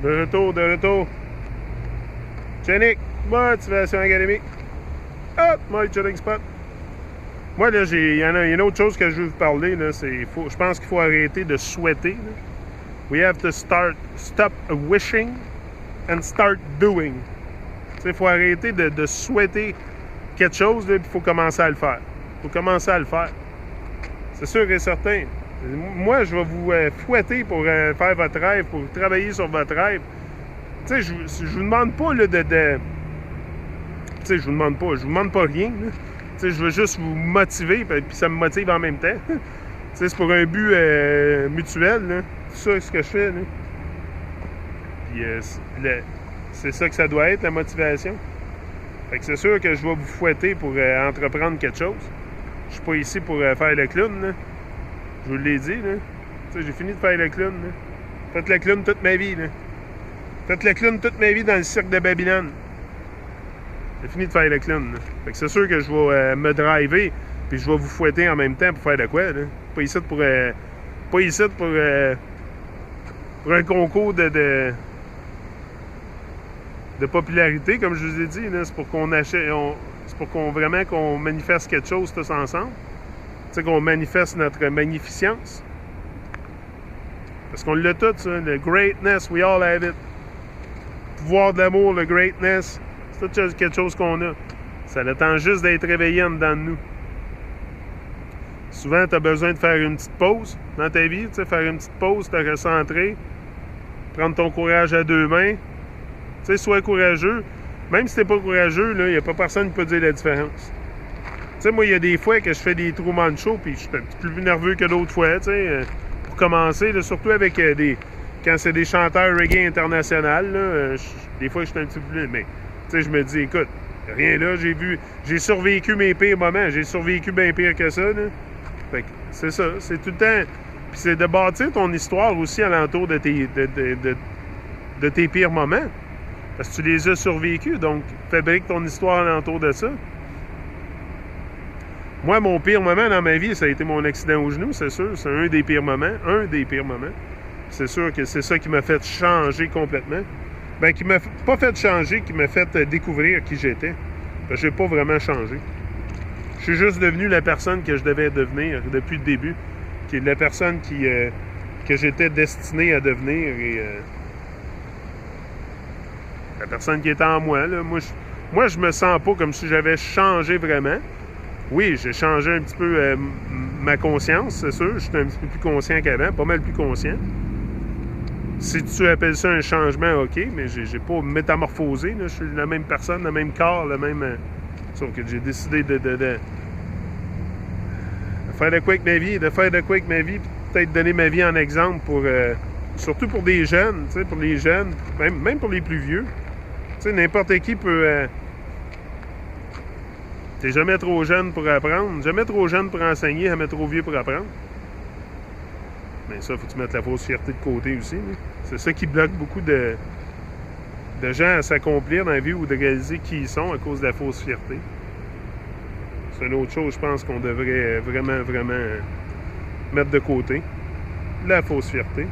De retour. Yannick, Motivation Académique. Hop, my chilling spot. Moi, là, il y a une autre chose que je veux vous parler. Là, je pense qu'il faut arrêter de souhaiter. Là. We have to stop wishing and start doing. Il faut arrêter de souhaiter quelque chose, puis il faut commencer à le faire. C'est sûr et certain. Moi, je vais vous fouetter pour faire votre rêve, pour travailler sur votre rêve. Tu sais, je vous demande pas là, tu sais, je vous demande pas rien. Tu sais, je veux juste vous motiver, puis ça me motive en même temps. Tu sais, c'est pour un but mutuel, là. C'est ça ce que je fais, là. Puis c'est ça que ça doit être, la motivation. Fait que c'est sûr que je vais vous fouetter pour entreprendre quelque chose. Je suis pas ici pour faire le clown, là. Je vous l'ai dit, là. Tu sais, j'ai fini de faire le clown, là. Faites le clown toute ma vie, là. Faites le clown toute ma vie dans le cirque de Babylone. J'ai fini de faire le clown, là. Fait que c'est sûr que je vais me driver, puis je vais vous fouetter en même temps pour faire de quoi, là. Pas ici pour un concours de popularité, comme je vous ai dit, là. C'est pour qu'on achète... C'est pour qu'on manifeste quelque chose tous ensemble. Tu sais, qu'on manifeste notre magnificence. Parce qu'on l'a tout, ça. Le greatness, we all have it. Le pouvoir de l'amour, le greatness, c'est tout quelque chose qu'on a. Ça attend juste d'être réveillé en dedans de nous. Souvent, tu as besoin de faire une petite pause dans ta vie. Tu sais, faire une petite pause, te recentrer, prendre ton courage à deux mains. Tu sais, sois courageux. Même si t'es pas courageux, il n'y a pas personne qui peut dire la différence. Tu sais, moi, il y a des fois que je fais des Truman Show, puis je suis un petit peu plus nerveux que d'autres fois, tu sais, pour commencer, là, surtout avec quand c'est des chanteurs reggae international, des fois, je suis un petit peu plus... Mais, tu sais, je me dis, écoute, rien là, j'ai survécu mes pires moments, j'ai survécu bien pire que ça, là. Fait que, c'est ça, c'est tout le temps... Puis c'est de bâtir ton histoire aussi alentour de tes pires moments. Parce que tu les as survécus, donc fabrique ton histoire alentour de ça. Moi, mon pire moment dans ma vie, ça a été mon accident au genou, c'est sûr. C'est un des pires moments. C'est sûr que c'est ça qui m'a fait changer complètement. Ben, qui m'a pas fait changer, qui m'a fait découvrir qui j'étais. Parce que j'ai pas vraiment changé. Je suis juste devenu la personne que je devais devenir depuis le début. Qui est la personne que j'étais destiné à devenir et... la personne qui est en moi, là. Moi, je me sens pas comme si j'avais changé vraiment. Oui, j'ai changé un petit peu ma conscience, c'est sûr. Je suis un petit peu plus conscient qu'avant, pas mal plus conscient. Si tu appelles ça un changement, OK, mais j'ai pas métamorphosé, là. Je suis la même personne, le même corps, le même... Sauf que j'ai décidé de faire de quoi avec ma vie, puis peut-être donner ma vie en exemple pour... surtout pour des jeunes, tu sais, pour les jeunes, même pour les plus vieux. Tu sais, n'importe qui peut... T'es jamais trop jeune pour apprendre, jamais trop jeune pour enseigner, jamais trop vieux pour apprendre. Mais ça, faut que tu mettes la fausse fierté de côté aussi. Là. C'est ça qui bloque beaucoup de gens à s'accomplir dans la vie ou de réaliser qui ils sont à cause de la fausse fierté. C'est une autre chose, je pense, qu'on devrait vraiment mettre de côté. La fausse fierté.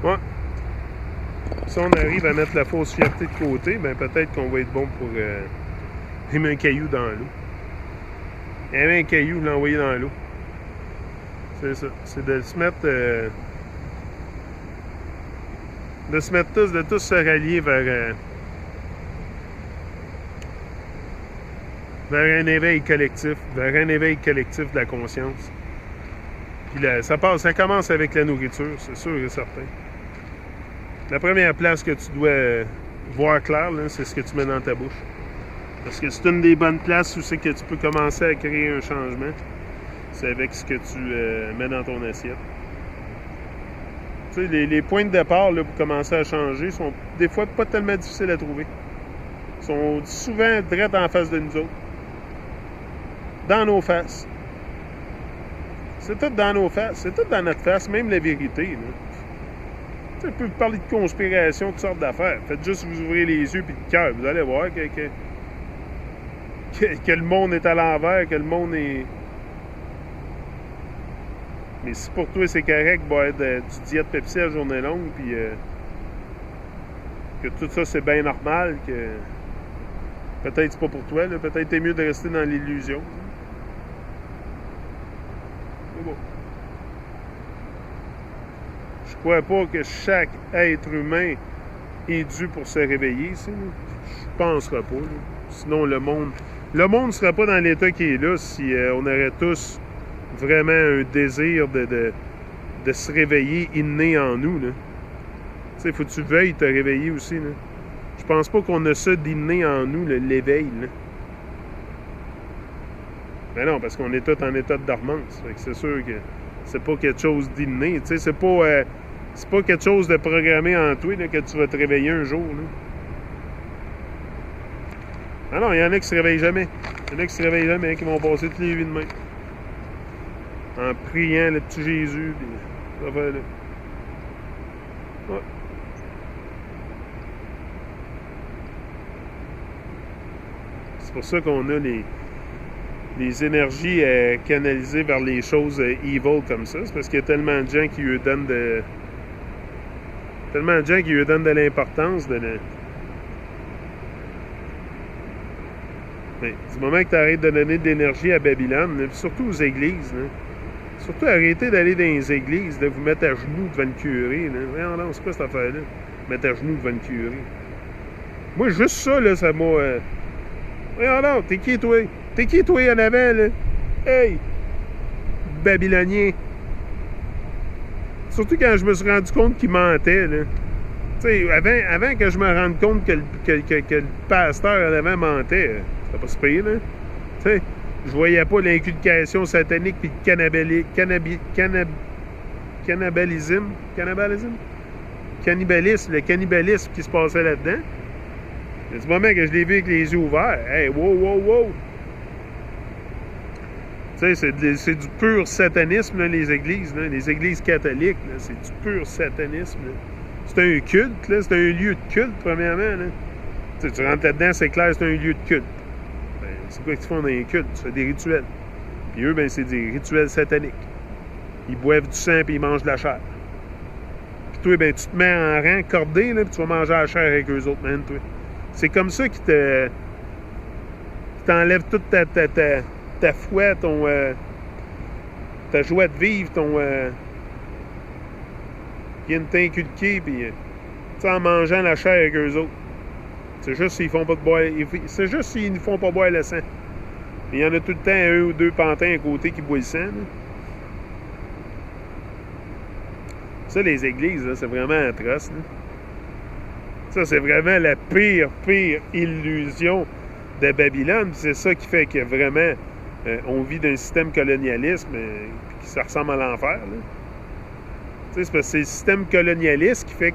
Ouais. Si on arrive à mettre la fausse fierté de côté, ben peut-être qu'on va être bon pour mettre un caillou dans l'eau. Il y avait un caillou, l'envoyer dans l'eau. C'est ça. C'est de se mettre... de tous se rallier vers un éveil collectif, de la conscience. Puis là, ça commence avec la nourriture, c'est sûr et certain. La première place que tu dois voir clair, là, c'est ce que tu mets dans ta bouche. Parce que c'est une des bonnes places où c'est que tu peux commencer à créer un changement. C'est avec ce que tu mets dans ton assiette. Tu sais, les points de départ là, pour commencer à changer sont des fois pas tellement difficiles à trouver. Ils sont souvent direct en face de nous autres. Dans nos faces. C'est tout dans nos faces. C'est tout dans notre face, même la vérité. Là. Tu peux parler de conspiration, toutes sortes d'affaires. Faites juste vous ouvrir les yeux et le cœur. Vous allez voir que le monde est à l'envers, que le monde est Mais si pour toi c'est correct, boire du diète Pepsi à journée longue, puis que tout ça c'est bien normal, que peut-être c'est pas pour toi, là, peut-être t'es mieux de rester dans l'illusion. C'est bon. Je crois pas que chaque être humain est dû pour se réveiller, ça. Je penserais pas, là. Sinon le monde ne serait pas dans l'état qu'il est là si on aurait tous vraiment un désir de se réveiller inné en nous, là. Tu sais, faut que tu veuilles te réveiller aussi, là. Je pense pas qu'on a ça d'inné en nous, l'éveil, là. Mais non, parce qu'on est tous en état de dormance. Fait que c'est sûr que c'est pas quelque chose d'inné. Tu sais, c'est pas quelque chose de programmé en toi, là, que tu vas te réveiller un jour, là. Ah non, il y en a qui se réveillent jamais. Il y en a qui se réveillent jamais, qui vont passer toutes les vies de main. En priant le petit Jésus, puis ça fait là. Ouais. C'est pour ça qu'on a les énergies canalisées vers les choses evil comme ça. C'est parce qu'il y a tellement de gens qui lui donnent de l'importance. Mais du moment que tu arrêtes de donner de l'énergie à Babylone, là, surtout aux églises, là, surtout arrêtez d'aller dans les églises, de vous mettre à genoux devant le curé. Là. Non, c'est quoi cette affaire-là? Mettre à genoux devant le curé. Moi, juste ça, là, ça m'a... non, t'es qui, toi? T'es qui, toi, en avant, là? Hey! Babylonien! Surtout quand je me suis rendu compte qu'il mentait, là. Tu sais, avant que je me rende compte que le pasteur en avant mentait, c'était pas si pire, là. Tu sais, je voyais pas l'inculcation satanique puis le cannibalisme qui se passait là-dedans. Mais du moment que je l'ai vu avec les yeux ouverts, hey, wow! Tu sais, c'est du pur satanisme, là, les églises catholiques, là, c'est du pur satanisme, là. C'est un culte, là, c'est un lieu de culte, premièrement, là. Tu rentres là-dedans, c'est clair, c'est un lieu de culte. Ben, c'est quoi qu'ils font dans les cultes? Tu fais des rituels. Puis eux, ben, c'est des rituels sataniques. Ils boivent du sang puis ils mangent de la chair. Puis toi, ben, tu te mets en rang cordé, là, puis tu vas manger la chair avec eux autres, man, toi. C'est comme ça qu'ils t'enlèvent toute ta foi, ta joie de vivre, ils viennent t'inculquer, puis en mangeant la chair avec eux autres. C'est juste s'ils font pas de boire. C'est juste s'ils ne font pas boire le sang. Il y en a tout le temps un ou deux pantins à côté qui boivent le sang, là. Ça, les églises, là, c'est vraiment atroce, là. Ça, c'est vraiment la pire illusion de Babylone. C'est ça qui fait que vraiment, on vit d'un système colonialisme qui ça ressemble à l'enfer, là. C'est parce que c'est le système colonialiste qui fait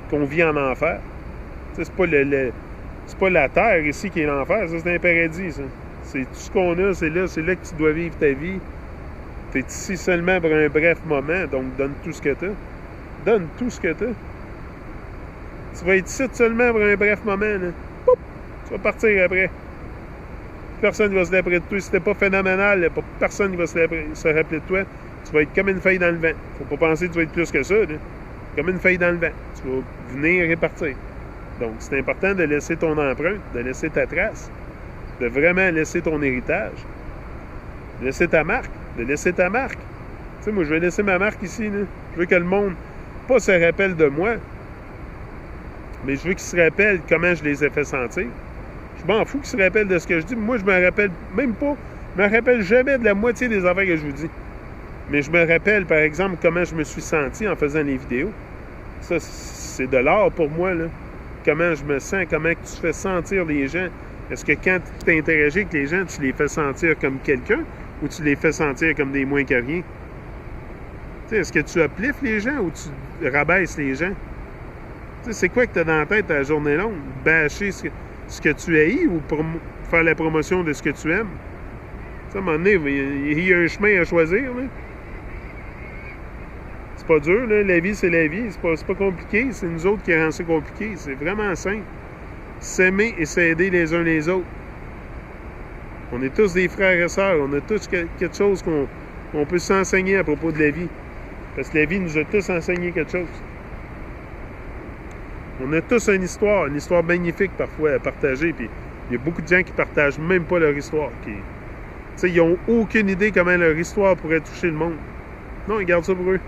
qu'on vit en enfer. C'est pas c'est pas la terre ici qui est l'enfer, ça c'est un paradis, ça. C'est tout ce qu'on a, c'est là que tu dois vivre ta vie. Tu es ici seulement pour un bref moment, donc donne tout ce que tu as. Donne tout ce que tu as. Tu vas être ici seulement pour un bref moment, là. Poup! Tu vas partir après. Personne ne va se rappeler de toi. Si t'es pas phénoménal, là, personne ne va se rappeler de toi. Tu vas être comme une feuille dans le vent. Faut pas penser que tu vas être plus que ça, là. Comme une feuille dans le vent. Tu vas venir et partir. Donc, c'est important de laisser ton empreinte, de laisser ta trace, de vraiment laisser ton héritage, de laisser ta marque, Tu sais, moi, je vais laisser ma marque ici, là. Je veux que le monde, pas se rappelle de moi, mais je veux qu'ils se rappellent comment je les ai fait sentir. Je m'en fous qu'ils se rappellent de ce que je dis. Moi, je me rappelle même pas, je me rappelle jamais de la moitié des affaires que je vous dis. Mais je me rappelle, par exemple, comment je me suis senti en faisant les vidéos. Ça, c'est de l'art pour moi, là. Comment je me sens, comment tu fais sentir les gens. Est-ce que quand tu t'interagis avec les gens, tu les fais sentir comme quelqu'un ou tu les fais sentir comme des moins que rien? Tu sais, est-ce que tu uplifts les gens ou tu rabaisses les gens? Tu sais, c'est quoi que tu as dans la tête à la journée longue? Bâcher ce que tu haïs ou faire la promotion de ce que tu aimes? Tu sais, à un moment donné, il y a un chemin à choisir, là. C'est pas dur, là. La vie, c'est la vie. C'est pas compliqué. C'est nous autres qui rendons ça compliqué. C'est vraiment simple. S'aimer et s'aider les uns les autres. On est tous des frères et sœurs. On a tous quelque chose On peut s'enseigner à propos de la vie. Parce que la vie nous a tous enseigné quelque chose. On a tous une histoire magnifique parfois à partager. Puis il y a beaucoup de gens qui partagent même pas leur histoire. Ils n'ont aucune idée comment leur histoire pourrait toucher le monde. Non, ils gardent ça pour eux.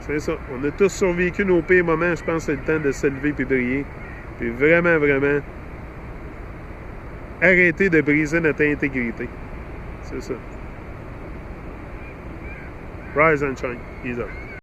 C'est ça. On a tous survécu nos pires moments. Je pense que c'est le temps de se lever et briller. Puis vraiment, vraiment, arrêter de briser notre intégrité. C'est ça. Rise and shine. Peace out.